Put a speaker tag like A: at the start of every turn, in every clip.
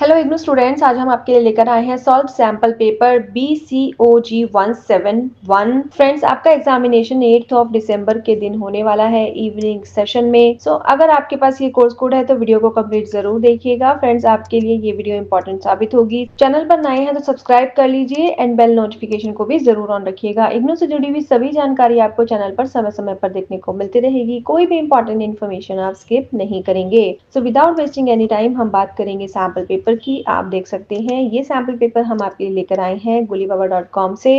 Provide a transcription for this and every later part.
A: Hello IGNOU students, आज हम आपके लिए लेकर आए हैं solve sample paper BCOG 171। Friends, आपका एग्जामिनेशन 8 ऑफ दिसंबर के दिन होने वाला है इवनिंग सेशन में। अगर आपके पास ये कोर्स कोड है तो वीडियो को कंप्लीट जरूर देखिएगा। फ्रेंड्स, आपके लिए ये वीडियो इंपॉर्टेंट साबित होगी। चैनल पर नए हैं तो सब्सक्राइब कर लीजिए एंड बेल नोटिफिकेशन को भी जरूर ऑन रखिएगा। इग्नू से जुड़ी हुई सभी जानकारी आपको चैनल पर समय समय पर देखने को मिलती रहेगी। कोई भी इंपॉर्टेंट इन्फॉर्मेशन आप स्किप नहीं करेंगे। So without wasting any time हम बात करेंगे सैंपल पेपर की। आप देख सकते हैं ये सैंपल पेपर हम आपके लिए लेकर आए हैं gulibaba.com से।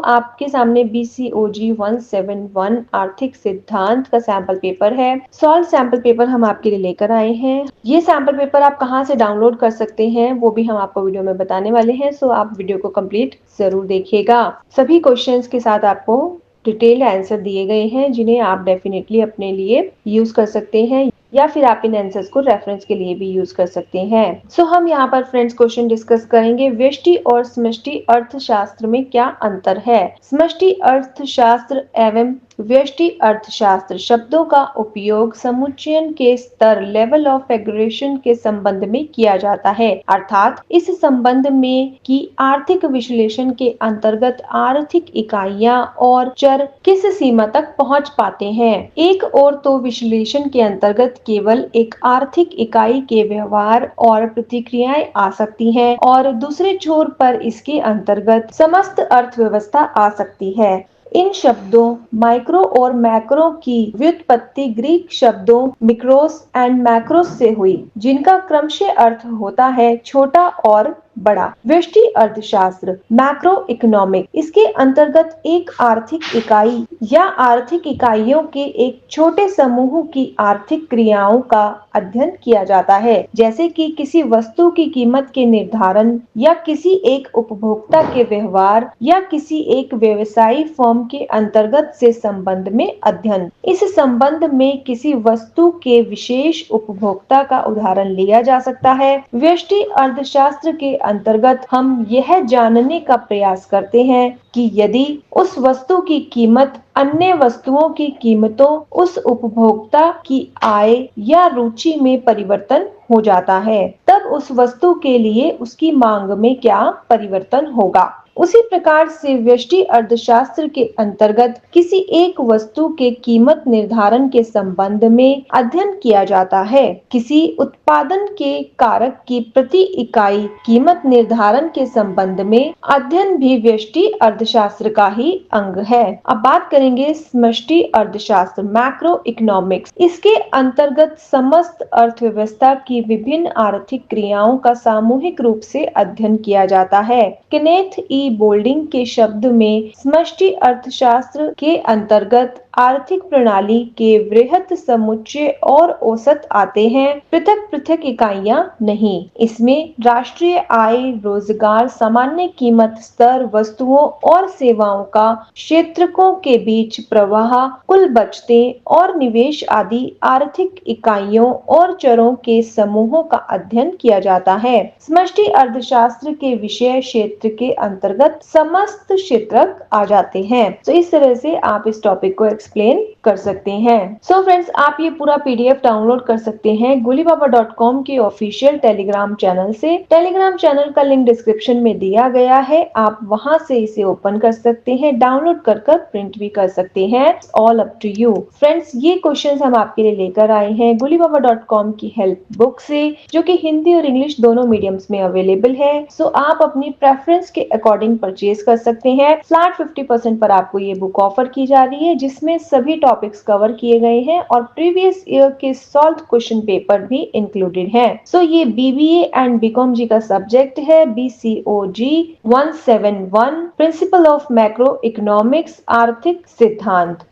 A: आपके सामने BCOG 171 आर्थिक सिद्धांत का सैंपल पेपर है। सॉल्व सैंपल पेपर हम आपके लिए लेकर आए हैं। ये सैंपल पेपर आप कहां से डाउनलोड कर सकते हैं वो भी हम आपको वीडियो में बताने वाले हैं। आप वीडियो को कंप्लीट जरूर देखिएगा। सभी क्वेश्चंस के साथ आपको डिटेल आंसर दिए गए हैं जिन्हें आप डेफिनेटली अपने लिए यूज कर सकते हैं या फिर आप इन आंसर्स को रेफरेंस के लिए भी यूज कर सकते हैं। हम यहाँ पर फ्रेंड्स क्वेश्चन डिस्कस करेंगे। व्यष्टि और समष्टि अर्थशास्त्र में क्या अंतर है? समष्टि अर्थशास्त्र एवं व्यष्टि अर्थशास्त्र शब्दों का उपयोग समुच्चयन के स्तर लेवल ऑफ एग्रेशन के संबंध में किया जाता है, अर्थात इस संबंध में कि आर्थिक विश्लेषण के अंतर्गत आर्थिक इकाइयां और चर किस सीमा तक पहुंच पाते हैं। एक और तो विश्लेषण के अंतर्गत केवल एक आर्थिक इकाई के व्यवहार और प्रतिक्रियाएं आ सकती हैं और दूसरे छोर पर इसके अंतर्गत समस्त अर्थव्यवस्था आ सकती है। इन शब्दों माइक्रो और मैक्रो की व्युत्पत्ति ग्रीक शब्दों मिक्रोस एंड मैक्रोस से हुई, जिनका क्रमशः अर्थ होता है छोटा और बड़ा। व्यष्टि अर्थशास्त्र मैक्रो इकोनॉमिक, इसके अंतर्गत एक आर्थिक इकाई या आर्थिक इकाइयों के एक छोटे समूह की आर्थिक क्रियाओं का अध्ययन किया जाता है, जैसे कि किसी वस्तु की कीमत के निर्धारण या किसी एक उपभोक्ता के व्यवहार या किसी एक व्यवसायी फर्म के अंतर्गत से संबंध में अध्ययन। इस संबंध में किसी वस्तु के विशेष उपभोक्ता का उदाहरण लिया जा सकता है। व्यष्टि अर्थशास्त्र के अंतर्गत हम यह जानने का प्रयास करते हैं कि यदि उस वस्तु की कीमत अन्य वस्तुओं की कीमतों, उस उपभोक्ता की आय या रुचि में परिवर्तन हो जाता है, तब उस वस्तु के लिए उसकी मांग में क्या परिवर्तन होगा। उसी प्रकार से व्यष्टि अर्थशास्त्र के अंतर्गत किसी एक वस्तु के कीमत निर्धारण के संबंध में अध्ययन किया जाता है। किसी उत्पादन के कारक की प्रति इकाई कीमत निर्धारण के संबंध में अध्ययन भी व्यष्टि अर्थशास्त्र का ही अंग है। अब बात करेंगे समष्टि अर्थशास्त्र मैक्रो इकोनॉमिक्स। इसके अंतर्गत समस्त अर्थव्यवस्था की विभिन्न आर्थिक क्रियाओं का सामूहिक रूप से अध्ययन किया जाता है। केनेथ ई बोल्डिंग के शब्द में समष्टि अर्थशास्त्र के अंतर्गत आर्थिक प्रणाली के वृहत समुच्चय और औसत आते हैं, पृथक पृथक इकाइयां नहीं। इसमें राष्ट्रीय आय, रोजगार, सामान्य कीमत स्तर, वस्तुओं और सेवाओं का क्षेत्रकों के बीच प्रवाह, कुल बचतें और निवेश आदि आर्थिक इकाइयों और चरों के समूहों का अध्ययन किया जाता है। समष्टि अर्थशास्त्र के विषय क्षेत्र के अंतर्गत समस्त क्षेत्रक आ जाते हैं। इस तरह से आप इस टॉपिक को एक्सप्लेन कर सकते हैं। फ्रेंड्स, आप ये पूरा PDF डाउनलोड कर सकते हैं gulibaba.com के ऑफिशियल टेलीग्राम चैनल से। टेलीग्राम चैनल का लिंक डिस्क्रिप्शन में दिया गया है, आप वहां से इसे ओपन कर सकते हैं, डाउनलोड कर प्रिंट भी कर सकते हैं। All up to you. Friends, ये क्वेश्चंस हम आपके लिए लेकर आए हैं gulibaba.com की हेल्प बुक से, जो कि हिंदी और इंग्लिश दोनों मीडियम्स में अवेलेबल है। आप अपनी प्रेफरेंस के अकॉर्डिंग परचेज कर सकते हैं। फ्लैट 50% पर आपको ये बुक ऑफर की जा रही है, जिसमें सभी टॉपिक्स कवर किए गए हैं और प्रीवियस ईयर के सॉल्व क्वेश्चन पेपर भी इंक्लूडेड हैं। ये BBA एंड BCom जी का सब्जेक्ट है। BCOG 171 principle of macro economics आर्थिक सिद्धांत।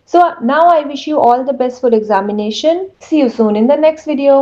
A: Now I wish you all the best for examination. See you soon in the next video.